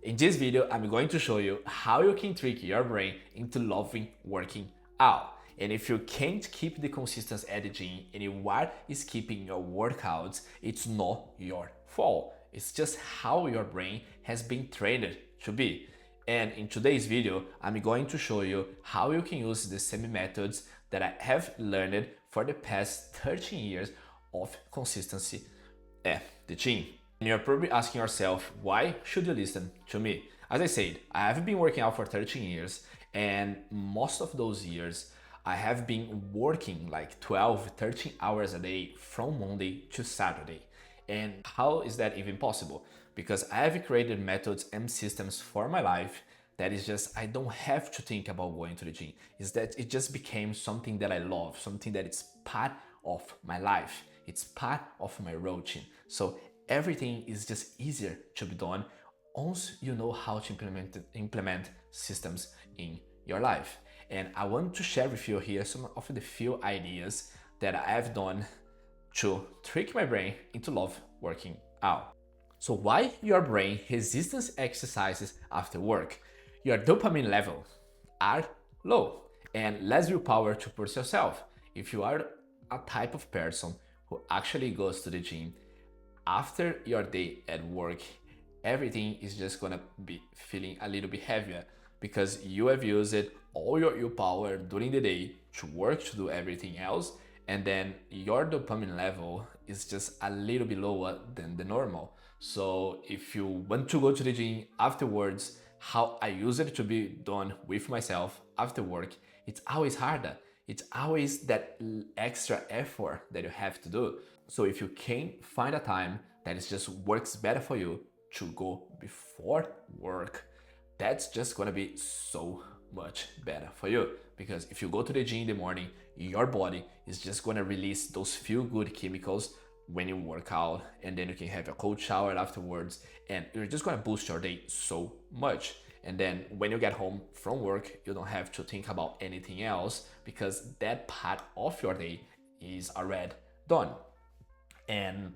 In this video, I'm going to show you how you can trick your brain into loving working out. And if you can't keep the consistency at the gym and you are skipping your workouts, it's not your fault. It's just how your brain has been trained to be. And in today's video, I'm going to show you how you can use the same methods that I have learned for the past 13 years of consistency at the gym. And you're probably asking yourself, why should you listen to me? As I said, I have been working out for 13 years, and most of those years, I have been working like 12, 13 hours a day from Monday to Saturday. And how is that even possible? Because I have created methods and systems for my life that is just, I don't have to think about going to the gym. Is that it just became something that I love, something that is part of my life. It's part of my routine. So everything is just easier to be done once you know how to implement systems in your life. And I want to share with you here some of the few ideas that I have done to trick my brain into love working out. So why your brain resistance exercises after work? Your dopamine level are low and less willpower to push yourself. If you are a type of person who actually goes to the gym after your day at work, everything is just gonna be feeling a little bit heavier because you have used all your willpower during the day to work to do everything else, and then your dopamine level is just a little bit lower than the normal. So if you want to go to the gym afterwards, how I use it to be done with myself after work, it's always harder. It's always that extra effort that you have to do. So if you can find a time that is just works better for you to go before work, that's just gonna be so much better for you. Because if you go to the gym in the morning, your body is just gonna release those feel good chemicals when you work out, and then you can have a cold shower afterwards, and you're just gonna boost your day so much. And then when you get home from work, you don't have to think about anything else because that part of your day is already done. And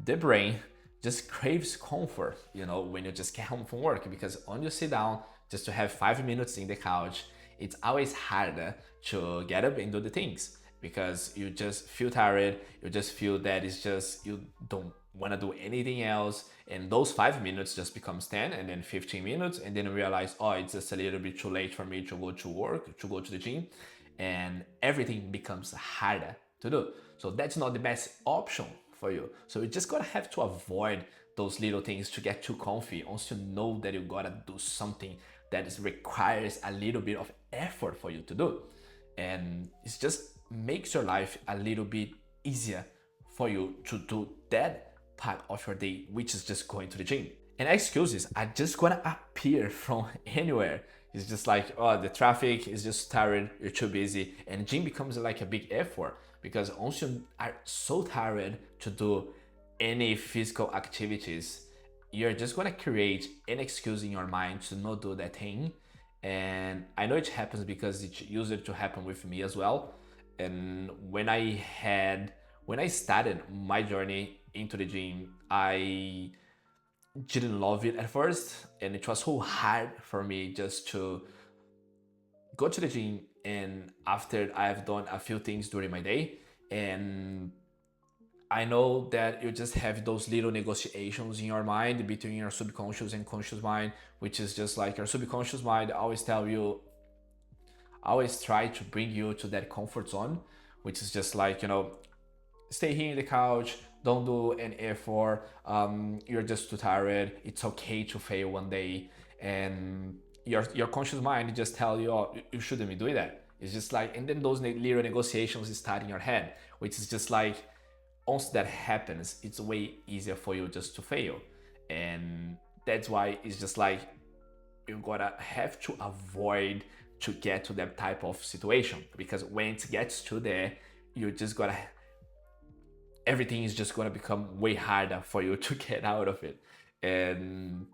the brain just craves comfort, when you just get home from work, because when you sit down just to have 5 minutes in the couch, it's always harder to get up and do the things because you just feel tired. You just feel that it's just, you don't want to do anything else, and those 5 minutes just becomes 10 and then 15 minutes, and then you realize, oh, it's just a little bit too late for me to go to work, to go to the gym, and everything becomes harder to do. So that's not the best option for you. So you just gotta have to avoid those little things to get too comfy once you know that you gotta do something that requires a little bit of effort for you to do. And it just makes your life a little bit easier for you to do that part of your day, which is just going to the gym. And excuses are just gonna appear from anywhere. It's just like, oh, the traffic is just tired, you're too busy, and gym becomes like a big effort because once you are so tired to do any physical activities, you're just gonna create an excuse in your mind to not do that thing. And I know it happens because it used to happen with me as well. And when I started my journey into the gym, I didn't love it at first, and it was so hard for me just to go to the gym. And after I've done a few things during my day, and I know that you just have those little negotiations in your mind between your subconscious and conscious mind, which is just like your subconscious mind always always try to bring you to that comfort zone, which is just like, stay here in the couch, don't do an effort, you're just too tired, it's okay to fail one day. And your conscious mind just tell you, oh, you shouldn't be doing that. It's just like, and then those little negotiations start in your head, which is just like, once that happens, it's way easier for you just to fail. And that's why it's just like, you gotta have to avoid to get to that type of situation, because when it gets to there, you just gotta, everything is just gonna become way harder for you to get out of it. And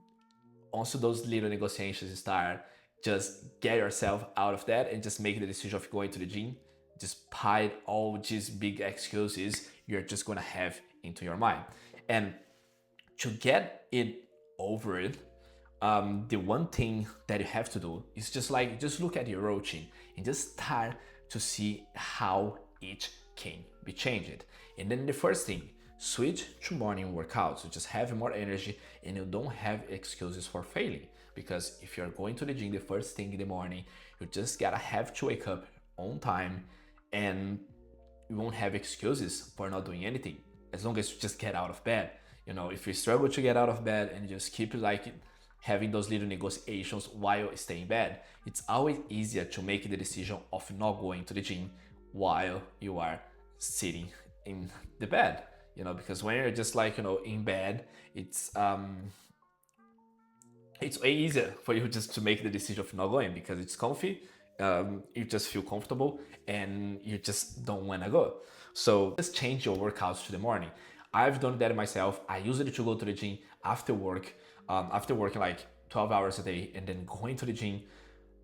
also those little negotiations start, just get yourself out of that and just make the decision of going to the gym, despite all these big excuses you're just gonna have into your mind. And to get it over it, the one thing that you have to do is just look at your routine and just start to see how it can be changed. And then the first thing, switch to morning workouts. You just have more energy and you don't have excuses for failing. Because if you're going to the gym the first thing in the morning, you just gotta have to wake up on time, and you won't have excuses for not doing anything as long as you just get out of bed. You know, if you struggle to get out of bed and you just keep like having those little negotiations while staying in bed, it's always easier to make the decision of not going to the gym while you are sitting in the bed. You know, because when you're just like, you know, in bed, it's way easier for you just to make the decision of not going because it's comfy. You just feel comfortable and you just don't want to go. So just change your workouts to the morning. I've done that myself. I usually to go to the gym after work, after working like 12 hours a day and then going to the gym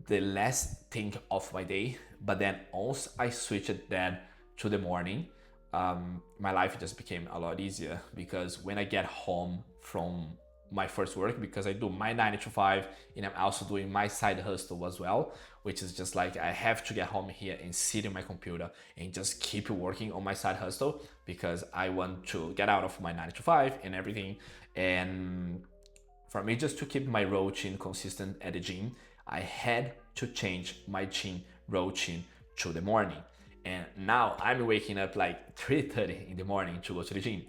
the last thing of my day. But then once I switched that to the morning, my life just became a lot easier because when I get home from my first work, because I do my 9 to 5 and I'm also doing my side hustle as well, which is just like I have to get home here and sit in my computer and just keep working on my side hustle because I want to get out of my 9 to 5 and everything. And for me, just to keep my routine consistent at the gym, I had to change my gym routine to the morning. And now I'm waking up like 3:30 in the morning to go to the gym.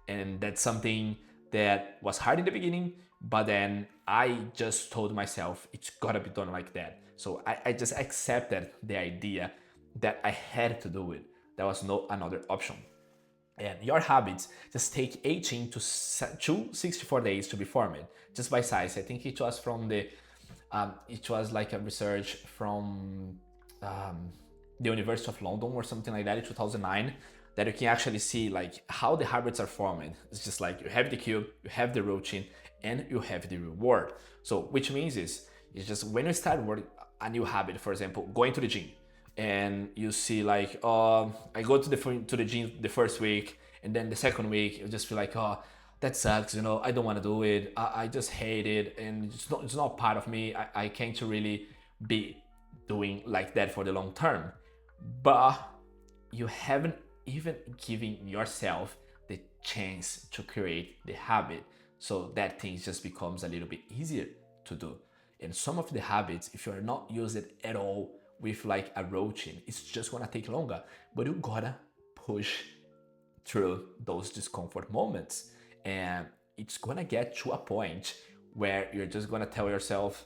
And that's something that was hard in the beginning, but then I just told myself it's gotta be done like that. So I just accepted the idea that I had to do it. There was no another option. And your habits just take 18 to 64 days to be formed, just by size. I think it was from it was like a research from the University of London or something like that in 2009, that you can actually see like how the habits are formed. It's just like you have the cue, you have the routine, and you have the reward. So which means it's just when you start a new habit, for example, going to the gym, and you see like, I go to the gym the first week, and then the second week you just feel like, oh, that sucks, you know, I don't want to do it. I just hate it, and it's not part of me. I can't really be doing like that for the long term. But you haven't even given yourself the chance to create the habit, so that thing just becomes a little bit easier to do. And some of the habits, if you're not using it at all with like a routine, it's just gonna take longer, but you gotta push through those discomfort moments. And it's gonna get to a point where you're just gonna tell yourself,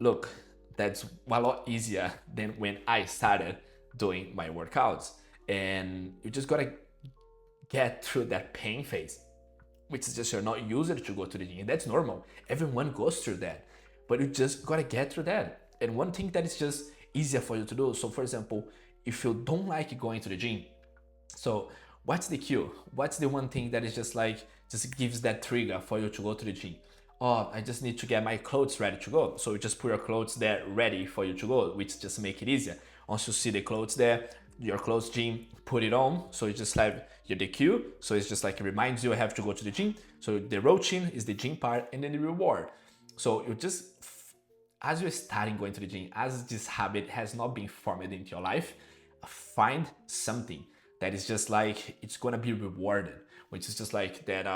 look, that's a lot easier than when I started doing my workouts. And you just gotta get through that pain phase, which is just you're not used to go to the gym. And that's normal. Everyone goes through that. But you just gotta get through that. And one thing that is just easier for you to do. So for example, if you don't like going to the gym, so what's the cue? What's the one thing that is just like, just gives that trigger for you to go to the gym? Oh, I just need to get my clothes ready to go. So you just put your clothes there ready for you to go, which just make it easier. Once you see the clothes there, your clothes gym, put it on. So you just have your DQ. So it's just like it reminds you I have to go to the gym. So the routine is the gym part, and then the reward. So you just, as you're starting going to the gym, as this habit has not been formed into your life, find something that is just like, it's gonna be rewarded, which is just like that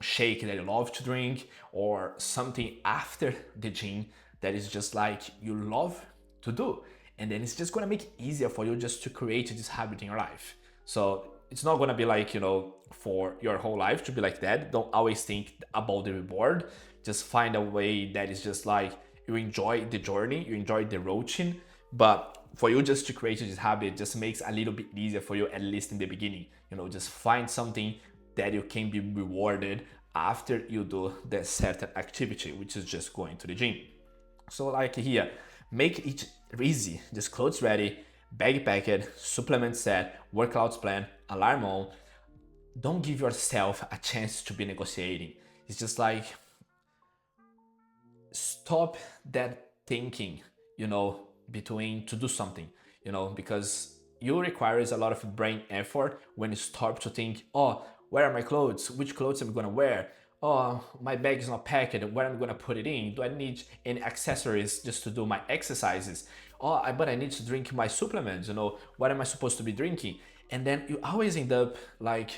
shake that you love to drink, or something after the gym that is just like you love to do. And then it's just gonna make it easier for you just to create this habit in your life. So it's not gonna be like, you know, for your whole life to be like that. Don't always think about the reward. Just find a way that is just like, you enjoy the journey, you enjoy the routine, but for you just to create this habit just makes a little bit easier for you, at least in the beginning. You know, just find something that you can be rewarded after you do that certain activity, which is just going to the gym. So like here, make it easy. Just clothes ready, bag packed, supplement set, workouts plan, alarm on. Don't give yourself a chance to be negotiating. It's just like, stop that thinking, you know, between to do something, you know, because you requires a lot of brain effort when you start to think, oh, where are my clothes? Which clothes am I gonna wear? oh, my bag is not packed, where I'm gonna put it in? Do I need any accessories just to do my exercises? Oh, but I need to drink my supplements, what am I supposed to be drinking? And then you always end up like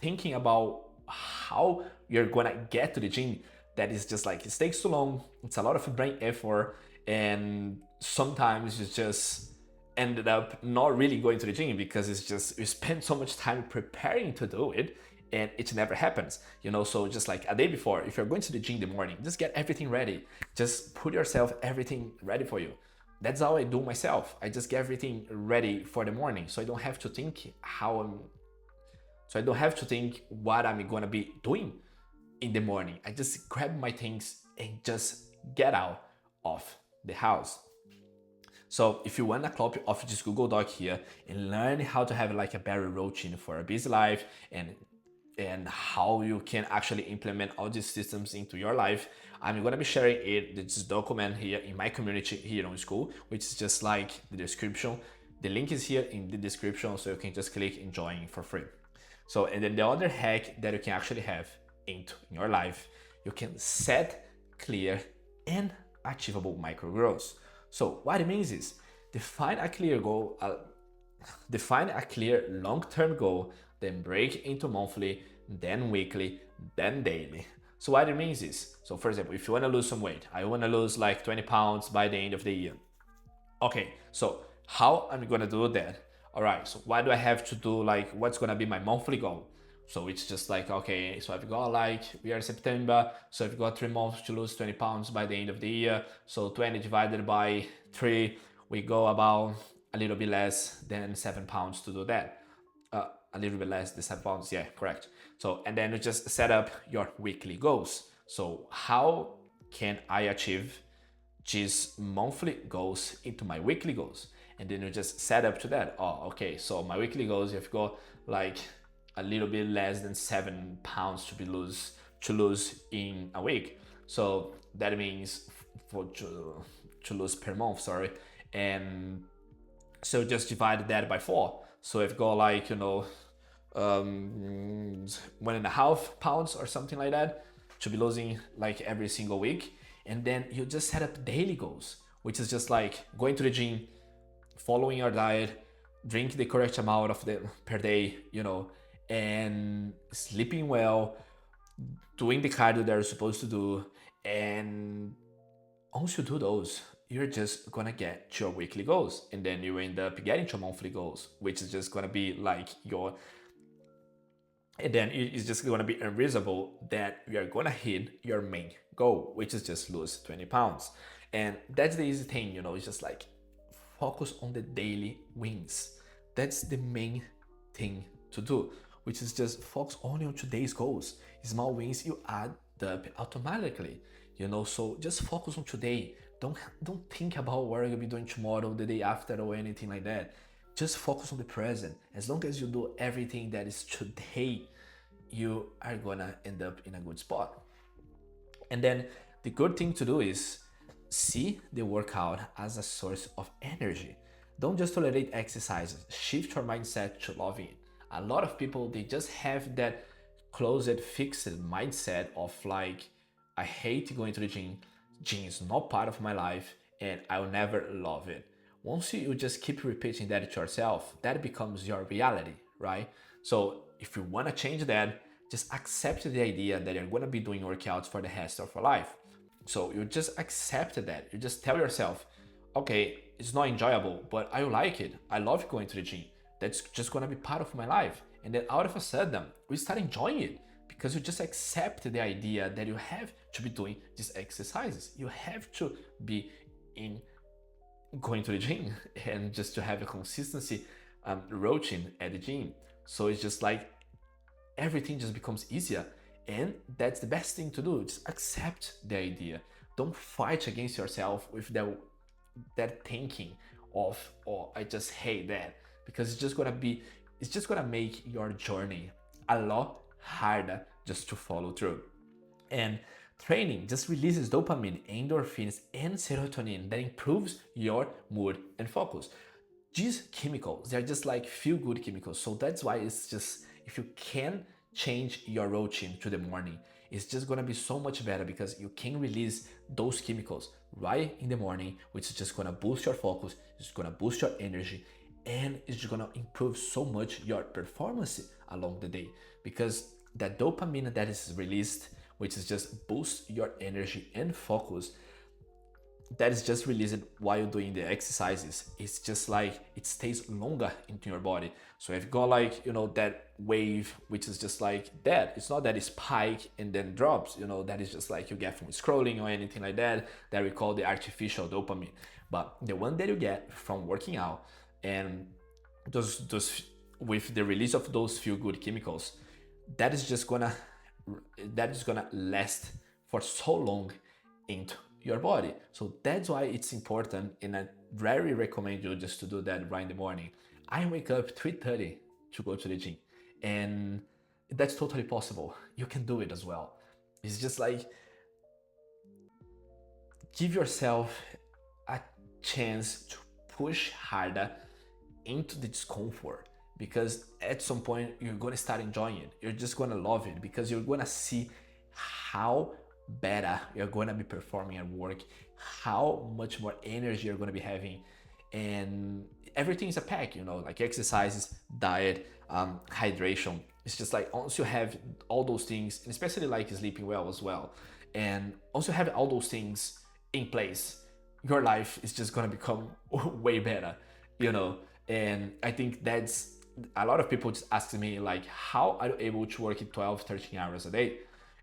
thinking about how you're gonna get to the gym. That is just like, it takes too long, it's a lot of brain effort, and sometimes you just ended up not really going to the gym because it's just you spend so much time preparing to do it and it never happens. So just like a day before, if you're going to the gym in the morning, just get everything ready, just put yourself everything ready for you. That's how I do myself. I just get everything ready for the morning, so I don't have to think what I'm gonna be doing in the morning. I just grab my things and just get out of the house. So if you want a copy of this Google Doc here and learn how to have like a better routine for a busy life, and how you can actually implement all these systems into your life, I'm gonna be sharing this document here in my community here on school, which is just like the description. The link is here in the description, so you can just click and join for free. So, and then the other hack that you can actually have in your life, you can set clear and achievable micro goals. So what it means is define a clear goal, define a clear long-term goal, then break into monthly, then weekly, then daily. So what it means is, so for example, if you want to lose some weight, I want to lose like 20 pounds by the end of the year. Okay, so how I'm gonna do that? All right, so what do I have to do? Like, what's gonna be my monthly goal? So it's just like, okay, so I've got like, we are September, so I've got 3 months to lose 20 pounds by the end of the year. So 20 divided by 3, we go about a little bit less than 7 pounds to do that. A little bit less than 7 pounds, yeah, correct. So, and then you just set up your weekly goals. So how can I achieve these monthly goals into my weekly goals? And then you just set up to that. Oh, okay, so my weekly goals, you've got like a little bit less than 7 pounds to lose in a week. So that means to lose per month, sorry. And so just divide that by 4. So I've got like, 1.5 pounds or something like that to be losing like every single week. And then you just set up daily goals, which is just like going to the gym, following your diet, drinking the correct amount of the per day, and sleeping well, doing the cardio that you're supposed to do. And once you do those, you're just gonna get to your weekly goals, and then you end up getting to your monthly goals, which is just gonna be like and then it's just gonna be unreasonable that you are gonna hit your main goal, which is just lose 20 pounds. And that's the easy thing, it's just like focus on the daily wins. That's the main thing to do, which is just focus only on today's goals. Small wins you add up automatically, so just focus on today. Don't think about what you're gonna be doing tomorrow, the day after, or anything like that. Just focus on the present. As long as you do everything that is today, you are gonna end up in a good spot. And then the good thing to do is see the workout as a source of energy. Don't just tolerate exercises. Shift your mindset to loving it. A lot of people, they just have that closed, fixed mindset of like, I hate going to the gym. Gym is not part of my life and I'll never love it. Once you just keep repeating that to yourself, that becomes your reality, right? So if you want to change that, just accept the idea that you're going to be doing workouts for the rest of your life. So you just accept that. You just tell yourself, okay, it's not enjoyable, but I like it. I love going to the gym. That's just going to be part of my life. And then all of a sudden, we start enjoying it because you just accept the idea that you have to be doing these exercises. You have to be in going to the gym and just to have a consistency routine at the gym. So it's just like everything just becomes easier, and that's the best thing to do. Just accept the idea. Don't fight against yourself with that thinking of, oh, I just hate that, because it's just gonna make your journey a lot harder just to follow through. And training just releases dopamine, endorphins, and serotonin that improves your mood and focus. These chemicals, they're just like feel-good chemicals. So that's why it's just, if you can change your routine to the morning it's just gonna be so much better because you can release those chemicals right in the morning, which is just gonna boost your focus, it's gonna boost your energy, and it's just gonna improve so much your performance along the day because that dopamine that is released, which is just boost your energy and focus, that is just released while doing the exercises. It's just like it stays longer into your body. So if you got like, that wave, which is just like that, it's not that it spike and then drops, that is just like you get from scrolling or anything like that, that we call the artificial dopamine. But the one that you get from working out and those with the release of those feel good chemicals, that is just gonna last for so long into your body. So that's why it's important, and I rarely recommend you just to do that right in the morning. I wake up 3:30 to go to the gym, and that's totally possible. You can do it as well. It's just like give yourself a chance to push harder into the discomfort, because at some point you're gonna start enjoying it. You're just gonna love it because you're gonna see how better you're gonna be performing at work, how much more energy you're gonna be having, and everything's a pack, like exercises, diet, hydration. It's just like once you have all those things, and especially like sleeping well as well, and once you have all those things in place, your life is just gonna become way better, and I think that's a lot of people just ask me like, how are you able to work 12, 13 hours a day?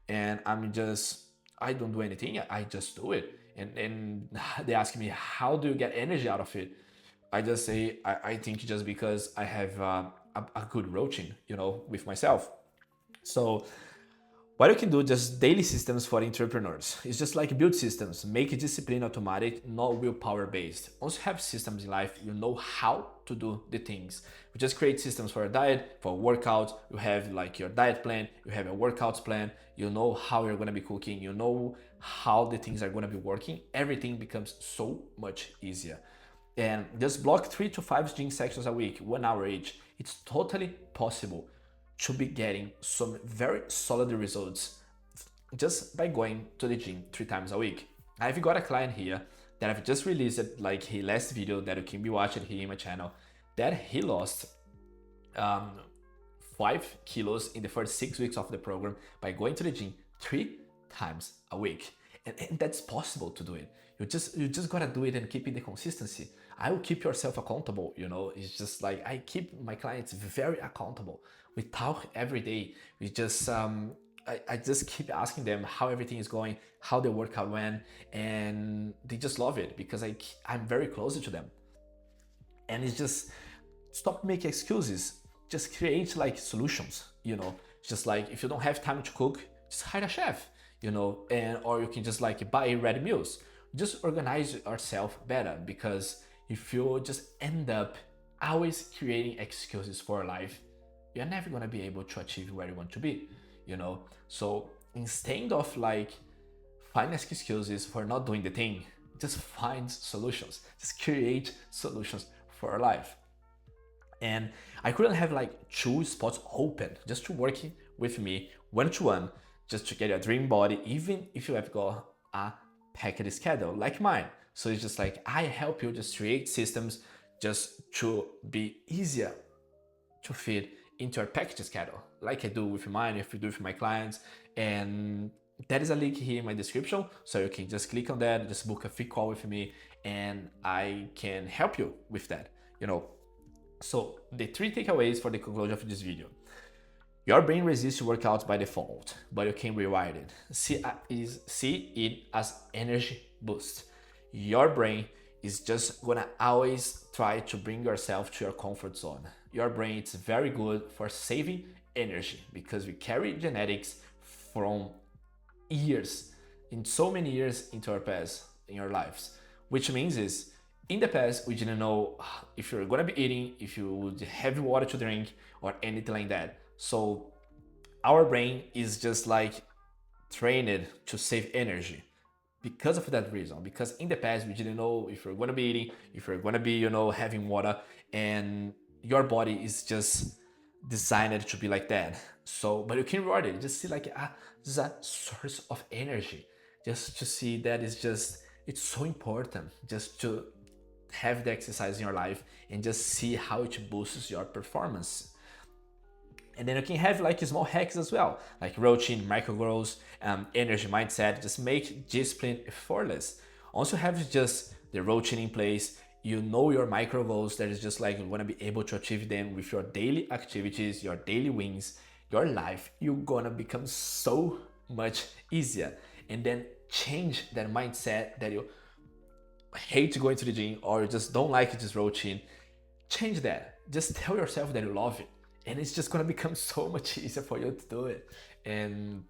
And I don't do anything, I just do it. And they ask me, how do you get energy out of it? I just say, I think just because I have a good routine, with myself. So what you can do, just daily systems for entrepreneurs. It's just like build systems, make discipline automatic, not willpower based. Once you have systems in life, you know how to do the things. You just create systems for a diet, for workouts. You have like your diet plan, you have a workouts plan, you know how you're gonna be cooking, you know how the things are gonna be working. Everything becomes so much easier. And just block 3 to 5 gym sessions a week, 1 hour each. It's totally possible to be getting some very solid results just by going to the gym 3 times a week. I've got a client here that I've just released like his last video that you can be watching here in my channel, that he lost 5 kilos in the first 6 weeks of the program by going to the gym 3 times a week. And that's possible to do it. You just gotta do it and keep in the consistency. I will keep yourself accountable, It's just like I keep my clients very accountable. We talk every day. We just I just keep asking them how everything is going, how the workout went, and they just love it because I'm very close to them. And it's just stop making excuses. Just create like solutions, Just like if you don't have time to cook, just hire a chef, and or you can just like buy ready meals. Just organize yourself better, because if you just end up always creating excuses for life, you're never gonna be able to achieve where you want to be, So instead of like finding excuses for not doing the thing, just find solutions. Just create solutions for your life. And I couldn't have like 2 spots open just to work with me one-to-one, just to get your dream body, even if you have got a packed schedule like mine. So it's just like I help you just create systems just to be easier to fit into your package schedule, like I do with mine, if you do with my clients. And that is a link here in my description, so you can just click on that, just book a free call with me, and I can help you with that. So the 3 takeaways for the conclusion of this video: your brain resists workouts by default, but you can rewire it. See it as energy boost. Your brain is just gonna always try to bring yourself to your comfort zone. Your brain is very good for saving energy because we carry genetics from years, in so many years into our past, in our lives. Which means is, in the past, we didn't know if you're gonna be eating, if you would have water to drink, or anything like that. So our brain is just like trained to save energy because of that reason. Because in the past, we didn't know if you're gonna be eating, if you're gonna be, having water, and your body is just designed to be like that. So, but you can reward it. Just see like this is a source of energy. Just to see that it's so important just to have the exercise in your life and just see how it boosts your performance. And then you can have like small hacks as well, like routine, micro goals, energy mindset. Just make discipline effortless. Also have just the routine in place. You know your micro goals. That is just like you want to be able to achieve them with your daily activities, your daily wins. Your life, you're gonna become so much easier. And then change that mindset that you hate going to the gym or you just don't like this routine. Change that. Just tell yourself that you love it, and it's just gonna become so much easier for you to do it. And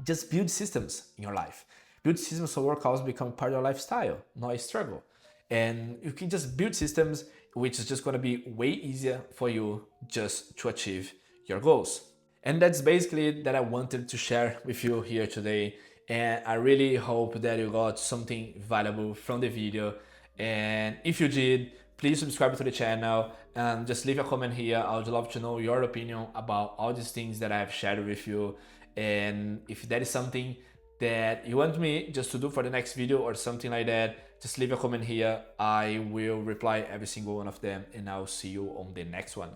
just build systems in your life. Build systems so workouts become part of your lifestyle, not a struggle. And you can just build systems which is just gonna be way easier for you just to achieve your goals. And that's basically it that I wanted to share with you here today. And I really hope that you got something valuable from the video. And if you did, please subscribe to the channel and just leave a comment here. I would love to know your opinion about all these things that I have shared with you. And if that is something that you want me just to do for the next video or something like that, just leave a comment here. I will reply every single one of them, and I'll see you on the next one.